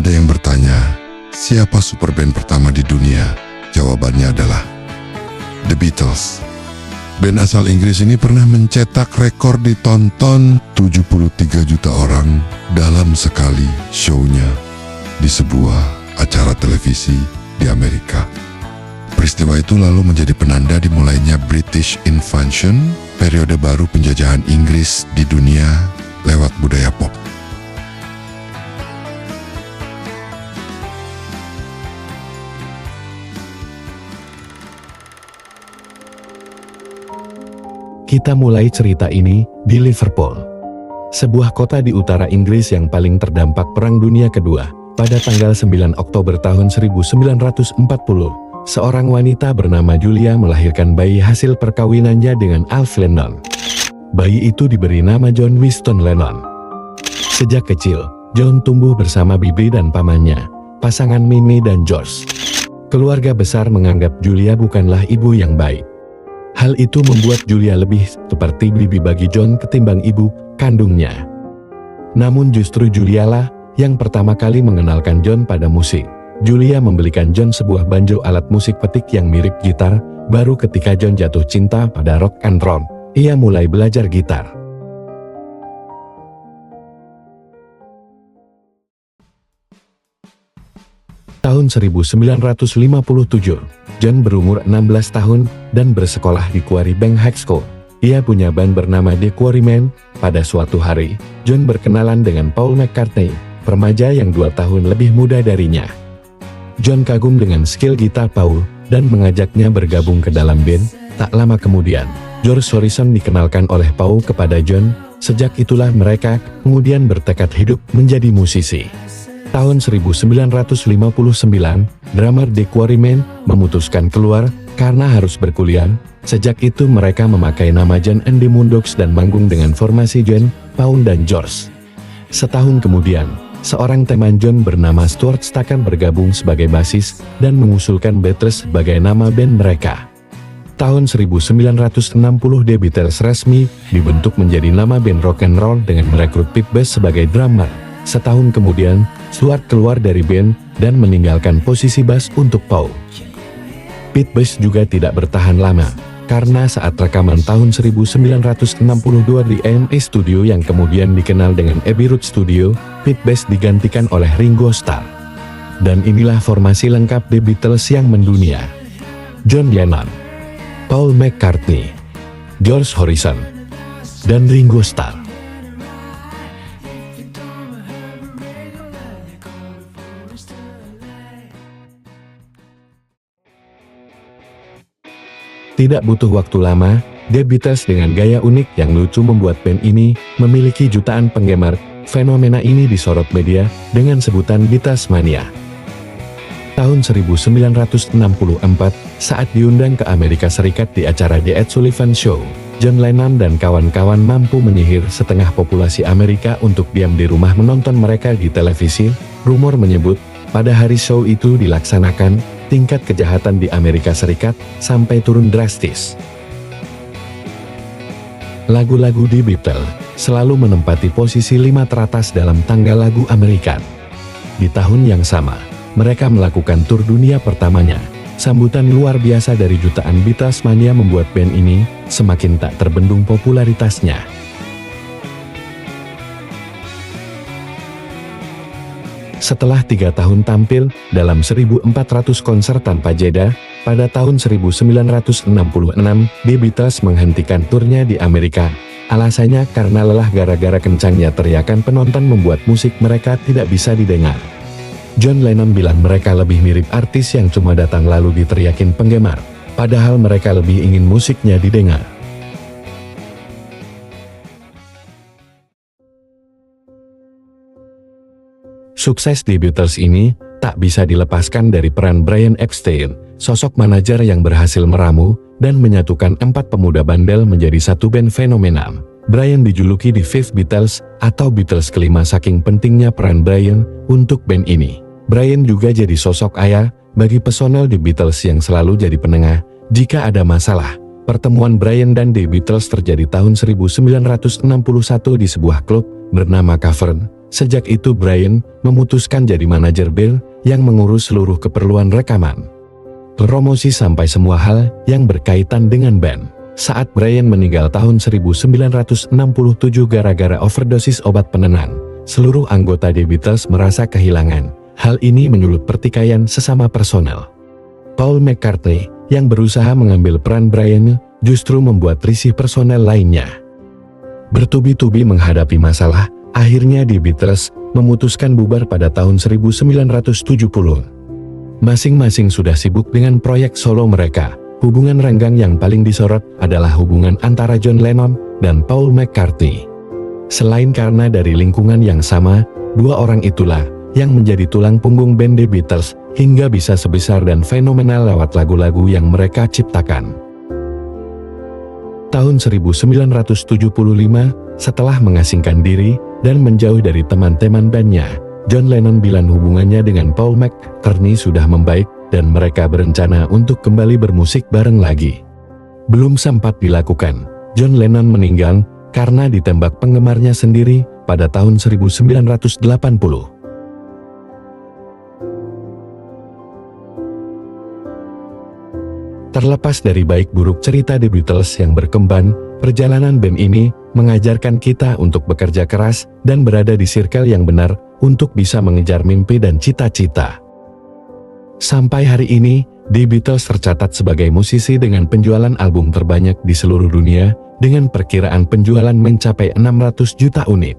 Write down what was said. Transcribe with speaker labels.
Speaker 1: ada yang bertanya, siapa superband pertama di dunia? Jawabannya adalah The Beatles. Band asal Inggris ini pernah mencetak rekor ditonton 73 juta orang dalam sekali show-nya di sebuah acara televisi di Amerika. Peristiwa itu lalu menjadi penanda dimulainya British Invasion, periode baru penjajahan Inggris di dunia lewat budaya pop.
Speaker 2: Kita mulai cerita ini di Liverpool, sebuah kota di utara Inggris yang paling terdampak Perang Dunia Kedua. Pada tanggal 9 Oktober tahun 1940, seorang wanita bernama Julia melahirkan bayi hasil perkawinannya dengan Alf Lennon. Bayi itu diberi nama John Winston Lennon. Sejak kecil, John tumbuh bersama bibi dan pamannya, pasangan Mimi dan George. Keluarga besar menganggap Julia bukanlah ibu yang baik. Hal itu membuat Julia lebih seperti bibi bagi John ketimbang ibu kandungnya. Namun justru Julia lah yang pertama kali mengenalkan John pada musik. Julia membelikan John sebuah banjo, alat musik petik yang mirip gitar. Baru ketika John jatuh cinta pada rock and roll, ia mulai belajar gitar. Tahun 1957, John berumur 16 tahun dan bersekolah di Quarry Bank High School. Ia punya band bernama The Quarrymen. Pada suatu hari, John berkenalan dengan Paul McCartney, remaja yang 2 tahun lebih muda darinya. John kagum dengan skill gitar Paul dan mengajaknya bergabung ke dalam band. Tak lama kemudian, George Harrison dikenalkan oleh Paul kepada John. Sejak itulah mereka kemudian bertekad hidup menjadi musisi. Tahun 1959, drummer The Quarrymen memutuskan keluar karena harus berkuliah. Sejak itu mereka memakai nama John and the Moondogs dan manggung dengan formasi John, Paul dan George. Setahun kemudian, seorang teman John bernama Stuart Stacken bergabung sebagai basis dan mengusulkan Beatles sebagai nama band mereka. Tahun 1960 The Beatles resmi dibentuk menjadi nama band rock and roll dengan merekrut Pete Best sebagai drummer. Setahun kemudian, Stuart keluar dari band dan meninggalkan posisi bass untuk Paul. Pete Best juga tidak bertahan lama, karena saat rekaman tahun 1962 di EMI Studio yang kemudian dikenal dengan Abbey Road Studio, Pete Best digantikan oleh Ringo Starr. Dan inilah formasi lengkap The Beatles yang mendunia: John Lennon, Paul McCartney, George Harrison, dan Ringo Starr. Tidak butuh waktu lama, The Beatles dengan gaya unik yang lucu membuat band ini memiliki jutaan penggemar. Fenomena ini disorot media dengan sebutan Beatlesmania. Tahun 1964, saat diundang ke Amerika Serikat di acara The Ed Sullivan Show, John Lennon dan kawan-kawan mampu menyihir setengah populasi Amerika untuk diam di rumah menonton mereka di televisi. Rumor menyebut, pada hari show itu dilaksanakan, tingkat kejahatan di Amerika Serikat sampai turun drastis. Lagu-lagu The Beatles selalu menempati posisi 5 teratas dalam tangga lagu Amerika. Di tahun yang sama, mereka melakukan tur dunia pertamanya. Sambutan luar biasa dari jutaan Beatlesmania membuat band ini semakin tak terbendung popularitasnya. Setelah 3 tahun tampil dalam 1.400 konser tanpa jeda, pada tahun 1966, The Beatles menghentikan turnya di Amerika. Alasannya karena lelah gara-gara kencangnya teriakan penonton membuat musik mereka tidak bisa didengar. John Lennon bilang mereka lebih mirip artis yang cuma datang lalu diteriakin penggemar, padahal mereka lebih ingin musiknya didengar. Sukses The Beatles ini tak bisa dilepaskan dari peran Brian Epstein, sosok manajer yang berhasil meramu dan menyatukan 4 pemuda bandel menjadi satu band fenomenal. Brian dijuluki The Fifth Beatles atau Beatles kelima saking pentingnya peran Brian untuk band ini. Brian juga jadi sosok ayah bagi personel The Beatles yang selalu jadi penengah jika ada masalah. Pertemuan Brian dan The Beatles terjadi tahun 1961 di sebuah klub bernama Cavern. Sejak itu Brian memutuskan jadi manajer Bill yang mengurus seluruh keperluan rekaman, promosi sampai semua hal yang berkaitan dengan band. Saat Brian meninggal tahun 1967 gara-gara overdosis obat penenang, seluruh anggota The Beatles merasa kehilangan. Hal ini menyulut pertikaian sesama personel. Paul McCartney yang berusaha mengambil peran Brian justru membuat risih personel lainnya. Bertubi-tubi menghadapi masalah, akhirnya The Beatles memutuskan bubar pada tahun 1970. Masing-masing sudah sibuk dengan proyek solo mereka. Hubungan renggang yang paling disorot adalah hubungan antara John Lennon dan Paul McCartney. Selain karena dari lingkungan yang sama, dua orang itulah yang menjadi tulang punggung band The Beatles hingga bisa sebesar dan fenomenal lewat lagu-lagu yang mereka ciptakan. Tahun 1975, setelah mengasingkan diri dan menjauh dari teman-teman bandnya, John Lennon bilang hubungannya dengan Paul McCartney sudah membaik dan mereka berencana untuk kembali bermusik bareng lagi. Belum sempat dilakukan, John Lennon meninggal karena ditembak penggemarnya sendiri pada tahun 1980. Terlepas dari baik buruk cerita The Beatles yang berkembang, perjalanan band ini mengajarkan kita untuk bekerja keras dan berada di circle yang benar untuk bisa mengejar mimpi dan cita-cita. Sampai hari ini, The Beatles tercatat sebagai musisi dengan penjualan album terbanyak di seluruh dunia, dengan perkiraan penjualan mencapai 600 juta unit.